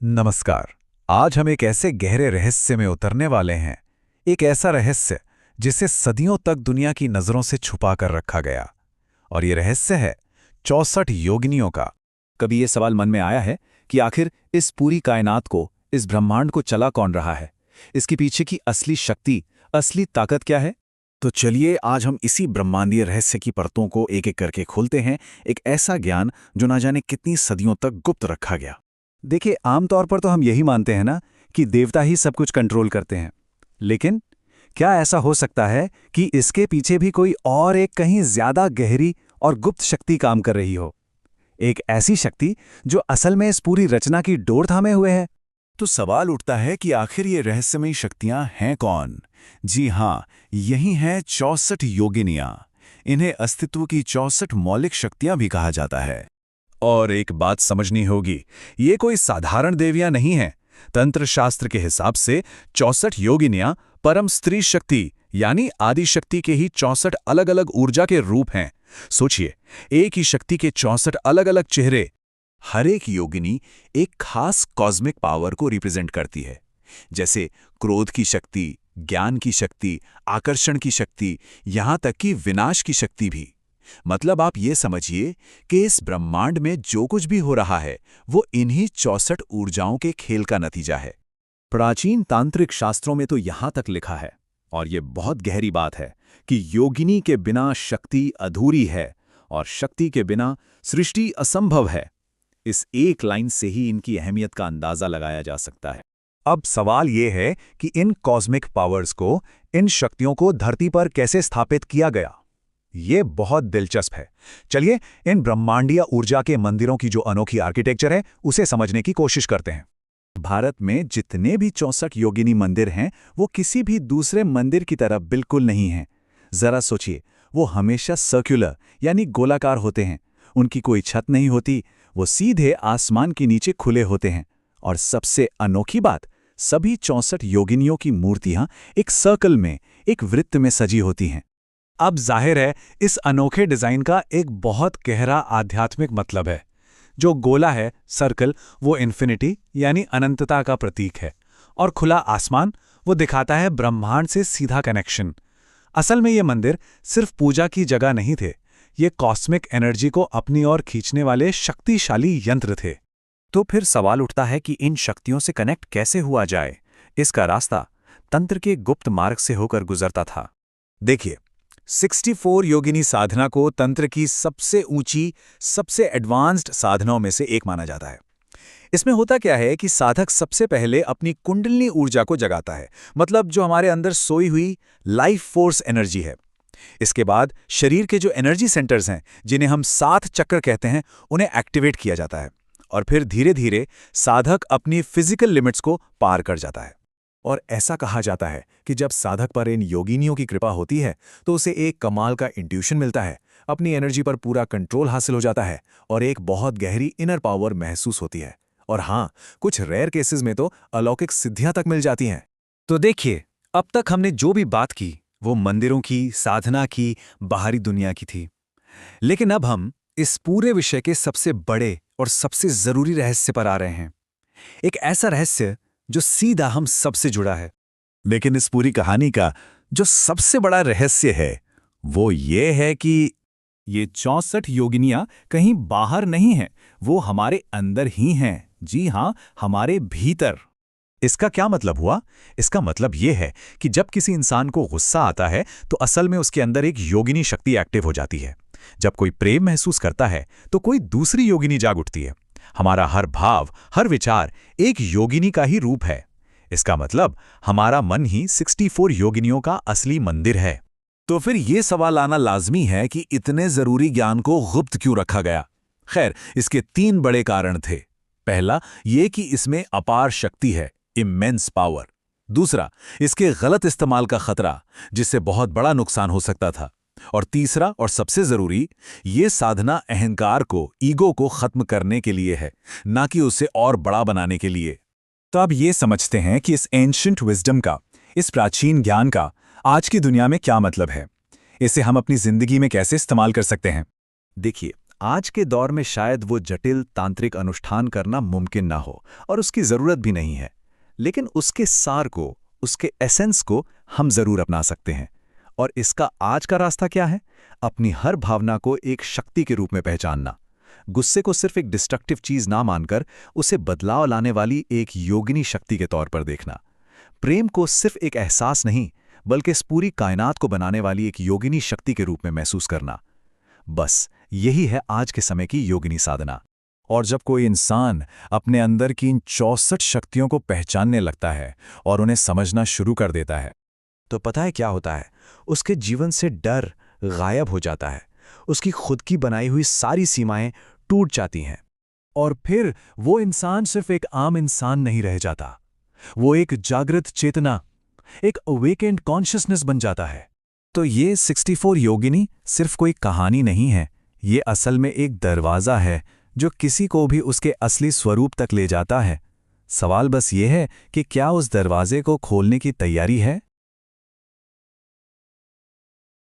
नमस्कार। आज हम एक ऐसे गहरे रहस्य में उतरने वाले हैं। एक ऐसा रहस्य जिसे सदियों तक दुनिया की नजरों से छुपा कर रखा गया। और ये रहस्य है 64 योगिनियों का। कभी ये सवाल मन में आया है कि आखिर इस पूरी कायनात को, इस ब्रह्मांड को चला कौन रहा है? इसके पीछे की असली शक्ति, असली ताकत क्या है? तो चलिए आज हम इसी ब्रह्मांडीय रहस्य की परतों को एक एक करके खोलते हैं। एक ऐसा ज्ञान जो ना जाने कितनी सदियों तक गुप्त रखा गया। देखिए, आमतौर पर तो हम यही मानते हैं ना कि देवता ही सब कुछ कंट्रोल करते हैं। लेकिन क्या ऐसा हो सकता है कि इसके पीछे भी कोई और एक कहीं ज्यादा गहरी और गुप्त शक्ति काम कर रही हो? एक ऐसी शक्ति जो असल में इस पूरी रचना की डोर थामे हुए है। तो सवाल उठता है कि आखिर ये रहस्यमयी शक्तियां हैं कौन? जी हाँ, यही हैं 64 योगिनियां। इन्हें अस्तित्व की 64 मौलिक शक्तियां भी कहा जाता है। और एक बात समझनी होगी, ये कोई साधारण देवियां नहीं हैं। तंत्र शास्त्र के हिसाब से 64 योगिनियां परम स्त्री शक्ति यानी आदि शक्ति के ही 64 अलग अलग ऊर्जा के रूप हैं। सोचिए, एक ही शक्ति के 64 अलग अलग चेहरे। हर एक योगिनी एक खास कॉस्मिक पावर को रिप्रेजेंट करती है, जैसे क्रोध की शक्ति, ज्ञान की शक्ति, आकर्षण की शक्ति, यहां तक कि विनाश की शक्ति भी। मतलब आप ये समझिए कि इस ब्रह्मांड में जो कुछ भी हो रहा है वो इन्हीं 64 ऊर्जाओं के खेल का नतीजा है। प्राचीन तांत्रिक शास्त्रों में तो यहां तक लिखा है, और ये बहुत गहरी बात है, कि योगिनी के बिना शक्ति अधूरी है और शक्ति के बिना सृष्टि असंभव है। इस एक लाइन से ही इनकी अहमियत का अंदाजा लगाया जा सकता है। अब सवाल ये है कि इन कॉस्मिक पावर्स को, इन शक्तियों को धरती पर कैसे स्थापित किया गया। ये बहुत दिलचस्प है। चलिए इन ब्रह्मांडीय ऊर्जा के मंदिरों की जो अनोखी आर्किटेक्चर है उसे समझने की कोशिश करते हैं। भारत में जितने भी 64 योगिनी मंदिर हैं वो किसी भी दूसरे मंदिर की तरह बिल्कुल नहीं हैं। जरा सोचिए, वो हमेशा सर्कुलर यानी गोलाकार होते हैं। उनकी कोई छत नहीं होती, वो सीधे आसमान के नीचे खुले होते हैं। और सबसे अनोखी बात, सभी 64 योगिनियों की मूर्तियां एक सर्कल में, एक वृत्त में सजी होती हैं। अब जाहिर है इस अनोखे डिजाइन का एक बहुत गहरा आध्यात्मिक मतलब है। जो गोला है, सर्कल, वो इन्फिनिटी यानी अनंतता का प्रतीक है, और खुला आसमान वो दिखाता है ब्रह्मांड से सीधा कनेक्शन। असल में ये मंदिर सिर्फ पूजा की जगह नहीं थे, ये कॉस्मिक एनर्जी को अपनी ओर खींचने वाले शक्तिशाली यंत्र थे। तो फिर सवाल उठता है कि इन शक्तियों से कनेक्ट कैसे हुआ जाए? इसका रास्ता तंत्र के गुप्त मार्ग से होकर गुजरता था। देखिए, 64 योगिनी साधना को तंत्र की सबसे ऊंची, सबसे एडवांस्ड साधनाओं में से एक माना जाता है। इसमें होता क्या है कि साधक सबसे पहले अपनी कुंडलिनी ऊर्जा को जगाता है, मतलब जो हमारे अंदर सोई हुई लाइफ फोर्स एनर्जी है। इसके बाद शरीर के जो एनर्जी सेंटर्स हैं, जिन्हें हम 7 चक्र कहते हैं, उन्हें एक्टिवेट किया जाता है। और फिर धीरे धीरे साधक अपनी फिजिकल लिमिट्स को पार कर जाता है। और ऐसा कहा जाता है कि जब साधक पर इन योगिनियों की कृपा होती है तो उसे एक कमाल का इंट्यूशन मिलता है, अपनी एनर्जी पर पूरा कंट्रोल हासिल हो जाता है और एक बहुत गहरी इनर पावर महसूस होती है। और हाँ, कुछ रेयर केसेस में तो अलौकिक सिद्धियां तक मिल जाती हैं। तो देखिए, अब तक हमने जो भी बात की वो मंदिरों की, साधना की, बाहरी दुनिया की थी। लेकिन अब हम इस पूरे विषय के सबसे बड़े और सबसे जरूरी रहस्य पर आ रहे हैं। एक ऐसा रहस्य जो सीधा हम सबसे जुड़ा है। लेकिन इस पूरी कहानी का जो सबसे बड़ा रहस्य है वो ये है कि ये 64 योगिनियां कहीं बाहर नहीं हैं, वो हमारे अंदर ही हैं। जी हाँ, हमारे भीतर। इसका क्या मतलब हुआ? इसका मतलब यह है कि जब किसी इंसान को गुस्सा आता है तो असल में उसके अंदर एक योगिनी शक्ति एक्टिव हो जाती है। जब कोई प्रेम महसूस करता है तो कोई दूसरी योगिनी जाग उठती है। हमारा हर भाव, हर विचार एक योगिनी का ही रूप है। इसका मतलब हमारा मन ही 64 योगिनियों का असली मंदिर है। तो फिर ये सवाल आना लाजमी है कि इतने जरूरी ज्ञान को गुप्त क्यों रखा गया? खैर, इसके 3 बड़े कारण थे। पहला, ये कि इसमें अपार शक्ति है, इमेंस पावर। दूसरा, इसके गलत इस्तेमाल का खतरा, जिससे बहुत बड़ा नुकसान हो सकता था। और तीसरा और सबसे जरूरी, ये साधना अहंकार को, ईगो को खत्म करने के लिए है, ना कि उसे और बड़ा बनाने के लिए। तो अब ये समझते हैं कि इस एंशिएंट विजडम का, इस प्राचीन ज्ञान का आज की दुनिया में क्या मतलब है। इसे हम अपनी जिंदगी में कैसे इस्तेमाल कर सकते हैं। देखिए, आज के दौर में शायद वो जटिल तांत्रिक अनुष्ठान करना मुमकिन ना हो और उसकी ज़रूरत भी नहीं है, लेकिन उसके सार को, उसके एसेंस को हम ज़रूर अपना सकते हैं। और इसका आज का रास्ता क्या है? अपनी हर भावना को एक शक्ति के रूप में पहचानना। गुस्से को सिर्फ एक डिस्ट्रक्टिव चीज़ ना मानकर उसे बदलाव लाने वाली एक योगिनी शक्ति के तौर पर देखना। प्रेम को सिर्फ एक एहसास नहीं, बल्कि इस पूरी कायनात को बनाने वाली एक योगिनी शक्ति के रूप में महसूस करना। बस यही है आज के समय की योगिनी साधना। और जब कोई इंसान अपने अंदर की इन 64 शक्तियों को पहचानने लगता है और उन्हें समझना शुरू कर देता है, तो पता है क्या होता है? उसके जीवन से डर गायब हो जाता है। उसकी खुद की बनाई हुई सारी सीमाएं टूट जाती हैं। और फिर वो इंसान सिर्फ एक आम इंसान नहीं रह जाता। वो एक जागृत चेतना, एक अवेकेंड कॉन्शियसनेस बन जाता है। तो ये 64 योगिनी सिर्फ कोई कहानी नहीं है, ये असल में एक दरवाज़ा है जो किसी को भी उसके असली स्वरूप तक ले जाता है। सवाल बस ये है कि क्या उस दरवाजे को खोलने की तैयारी है?